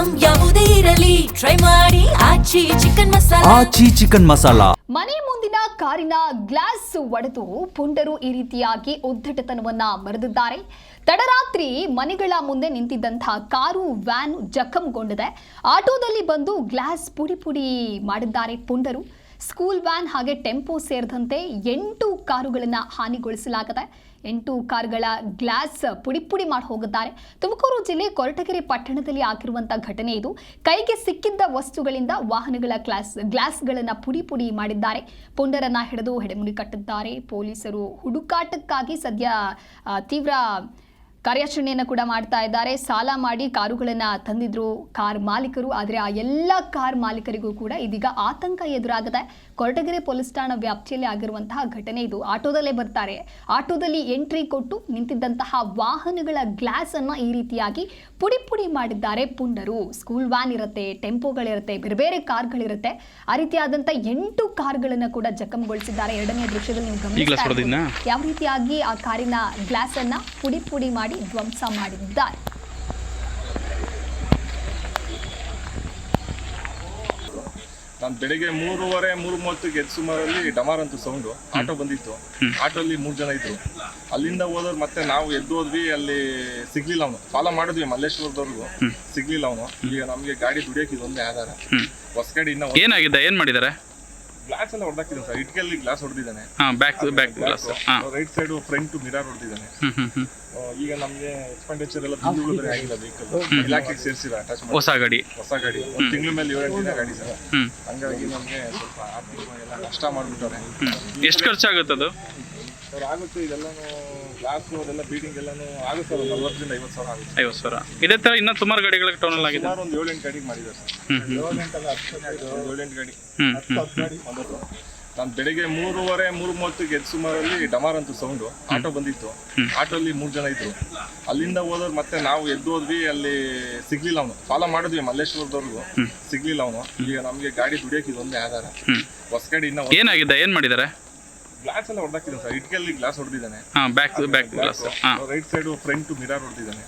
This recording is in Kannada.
ಐಟಂ ಯಾವುದೇ ಇರಲಿ ಟ್ರೈ ಮಾಡಿ ಆಚಿ ಚಿಕನ್ ಮಸಾಲಾ. ಆಚಿ ಚಿಕನ್ ಮಸಾಲಾ. ಮನೆ ಮುಂದಿನ ಕಾರಿನ ಗ್ಲಾಸ್ ಒಡೆದು ಪುಂಡರು ಈ ರೀತಿಯಾಗಿ ಉದ್ದಟತನವನ್ನ ಮೆರೆದಿದ್ದಾರೆ. ತಡರಾತ್ರಿ ಮನೆಗಳ ಮುಂದೆ ನಿಂತಿದ್ದಂತಹ ಕಾರು ವ್ಯಾನ್ ಜಖಂಗೊಂಡಿದೆ. ಆಟೋದಲ್ಲಿ ಬಂದು ಗ್ಲಾಸ್ ಪುಡಿ ಪುಡಿ ಮಾಡಿದ್ದಾರೆ ಪುಂಡರು. ಸ್ಕೂಲ್ ವ್ಯಾನ್ ಹಾಗೆ ಟೆಂಪೋ ಸೇರಿದಂತೆ 8 ಕಾರುಗಳನ್ನು ಹಾನಿಗೊಳಿಸಲಾಗಿದೆ. 8 ಕಾರುಗಳ ಗ್ಲಾಸ್ ಪುಡಿ ಪುಡಿ ಮಾಡಿ ಹೋಗಿದ್ದಾರೆ. ತುಮಕೂರು ಜಿಲ್ಲೆ ಕೊರಟಗೆರೆ ಪಟ್ಟಣದಲ್ಲಿ ಆಗಿರುವಂತಹ ಘಟನೆ ಇದು. ಕೈಗೆ ಸಿಕ್ಕಿದ್ದ ವಸ್ತುಗಳಿಂದ ವಾಹನಗಳ ಗ್ಲಾಸ್ಗಳನ್ನು ಪುಡಿ ಪುಡಿ ಮಾಡಿದ್ದಾರೆ. ಪುಂಡರನ್ನ ಹಿಡಿದು ಹೆಡೆಮುರಿ ಕಟ್ಟಿದ್ದಾರೆ. ಪೊಲೀಸರು ಹುಡುಕಾಟಕ್ಕಾಗಿ ಸದ್ಯ ತೀವ್ರ ಕಾರ್ಯಾಚರಣೆಯನ್ನು ಕೂಡ ಮಾಡ್ತಾ ಇದ್ದಾರೆ. ಸಾಲ ಮಾಡಿ ಕಾರುಗಳನ್ನು ತಂದಿದ್ರು ಕಾರ್ ಮಾಲೀಕರು. ಆದರೆ ಆ ಎಲ್ಲ ಕಾರ್ ಮಾಲೀಕರಿಗೂ ಕೂಡ ಇದೀಗ ಆತಂಕ ಎದುರಾಗಿದೆ. ಕೊರಟಗೆರೆ ಪೊಲೀಸ್ ಠಾಣಾ ವ್ಯಾಪ್ತಿಯಲ್ಲಿ ಆಗಿರುವಂತಹ ಘಟನೆ ಇದು. ಆಟೋದಲ್ಲೇ ಬರ್ತಾರೆ. ಆಟೋದಲ್ಲಿ ಎಂಟ್ರಿ ಕೊಟ್ಟು ನಿಂತಿದ್ದಂತಹ ವಾಹನಗಳ ಗ್ಲಾಸ್ ಅನ್ನ ಈ ರೀತಿಯಾಗಿ ಪುಡಿ ಪುಡಿ ಮಾಡಿದ್ದಾರೆ ಪುಂಡರು. ಸ್ಕೂಲ್ ವ್ಯಾನ್ ಇರುತ್ತೆ, ಟೆಂಪೋಗಳಿರುತ್ತೆ, ಬೇರೆ ಬೇರೆ ಕಾರ್ಗಳಿರುತ್ತೆ. ಆ ರೀತಿಯಾದಂಥ 8 ಕಾರ್ಗಳನ್ನು ಕೂಡ ಜಖಂಗೊಳಿಸಿದ್ದಾರೆ. ಎರಡನೇ ದೃಶ್ಯದಲ್ಲಿ ನೀವು ಗಮನಿಸ್ತಾ ಯಾವ ರೀತಿಯಾಗಿ ಆ ಕಾರಿನ ಗ್ಲಾಸ್ ಅನ್ನ ಪುಡಿ ಪುಡಿ ಮಾಡಿ ಧ್ವಂಸ ಮಾಡಿದ್ದಾರೆ. ನಾನು ಬೆಳಿಗ್ಗೆ 3:30 ಎದ್ದು ಸುಮಾರಲ್ಲಿ ಡಮಾರ್ ಅಂತ ಸೌಂಡು. ಆಟೋ ಬಂದಿತ್ತು. ಆಟೋಲ್ಲಿ 3 ಜನ ಇದ್ರು. ಅಲ್ಲಿಂದ ಹೋದವ್ರು ಮತ್ತೆ ನಾವು ಎದ್ದು ಹೋದ್ವಿ. ಅಲ್ಲಿ ಸಿಗ್ಲಿಲ್ಲ ಅವನು. ಫಾಲೋ ಮಾಡಿದ್ವಿ ಮಲ್ಲೇಶ್ವರದವ್ರಿಗೂ, ಸಿಗ್ಲಿಲ್ಲ ಅವನು. ಈಗ ನಮಗೆ ಗಾಡಿ ದುಡಿಯೋಕೆ ಇದೊಂದೇ ಆಧಾರ. ಹೊಸ ಗಾಡಿ ಇನ್ನ ಏನಾಗಿದೆ, ಏನ್ ಮಾಡಿದ್ದಾರೆ? ಗ್ಲಾಸ್ ಎಲ್ಲ ಹೊಡೆದಾಕಿದ್ದಾನೆ ಸರ್. ಇಟ್ಕೆಲ್ಲಿ ಗ್ಲಾಸ್ ಹೊಡೆದಿದ್ದಾನೆ. Glass right side front mirror ಹೊಡೆದಿದ್ದಾನೆ. ಈಗ ನಮ್ಗೆ ಎಕ್ಸ್ಪೆಂಡಿಚರ್ ಎಲ್ಲ ತಿಂಗಳು ಬೇರೆ ಆಗಿಲ್ಲ. ವೆಹಿಕಲ್ ಇಲಾಖೆಗೆ ಸೇರಿಸಿಲ್ಲ. ಅಟ್ಯಾಚ್ ಮಾಡಿ ಹೊಸ ಗಾಡಿ 1 ತಿಂಗಳ ಮೇಲೆ 7 ದಿನ ಗಾಡಿ ಸರ್. ಹಂಗಾಗಿ ನಮ್ಗೆ ಸ್ವಲ್ಪ ಆರ್ಥಿಕ ಎಲ್ಲ ನಷ್ಟ ಮಾಡ್ಬಿಟ್ಟವ್ರೆ. ಎಷ್ಟು ಖರ್ಚಾಗುತ್ತೆ ಅದು ಸರ್? ಆಗುತ್ತೆ ಇದೆಲ್ಲಾನು ಗ್ಲಾಸ್ ಅದೆಲ್ಲ ಬೀಡಿಂಗ್ ಎಲ್ಲಾನು ಆಗುತ್ತೆ ಸರ್. 40,000 50,000 ಸಾವಿರ ಆಗುತ್ತೆ. 50,000. ಇದೇ ತರ ಇನ್ನೂ ಸುಮಾರು ಗಾಡಿಗಳಿಗೆ ಟೋನ್ ಅಲ್ಲಿ ಆಗಿದೆ. ಸುಮಾರು ಒಂದು 7-8 ಗಾಡಿಗೆ ಮಾಡಿದ್ದಾರೆ ಸರ್. 7-8 ಗಾಡಿ. ನಾನು ಬೆಳಿಗ್ಗೆ 3:30 ಎದ್ದು ಸುಮಾರಲ್ಲಿ ಡಮಾರ್ ಅಂತ ಸೌಂಡು. ಆಟೋ ಬಂದಿತ್ತು. ಆಟೋಲ್ಲಿ 3 ಜನ ಇದ್ರು. ಅಲ್ಲಿಂದ ಹೋದವ್ರು ಮತ್ತೆ ನಾವು ಎದ್ದು ಹೋದ್ವಿ. ಅಲ್ಲಿ ಸಿಗ್ಲಿಲ್ಲ ಅವನು. ಫಾಲೋ ಮಾಡಿದ್ವಿ ಮಲ್ಲೇಶ್ವರದವ್ರಿಗೂ, ಸಿಗ್ಲಿಲ್ಲ ಅವನು. ಈಗ ನಮ್ಗೆ ಗಾಡಿ ದುಡಿಯೋಕೆ ಇದೊಂದೇ ಆಧಾರ. ಹೊಸ ಗಾಡಿ ಇನ್ನ ಏನಾಗಿದೆ, ಏನ್ ಮಾಡಿದ್ದಾರೆ? ಗ್ಲಾಸ್ ಎಲ್ಲ ಹೊಡೆದಾಕಿದ್ದಾನೆ ಸರ್. ಇಟ್ಕೆಲ್ಲಿ ಗ್ಲಾಸ್ ಹೊಡೆದಿದ್ದಾನೆ. Back glass right side front mirror ಹೊಡೆದಿದ್ದಾನೆ.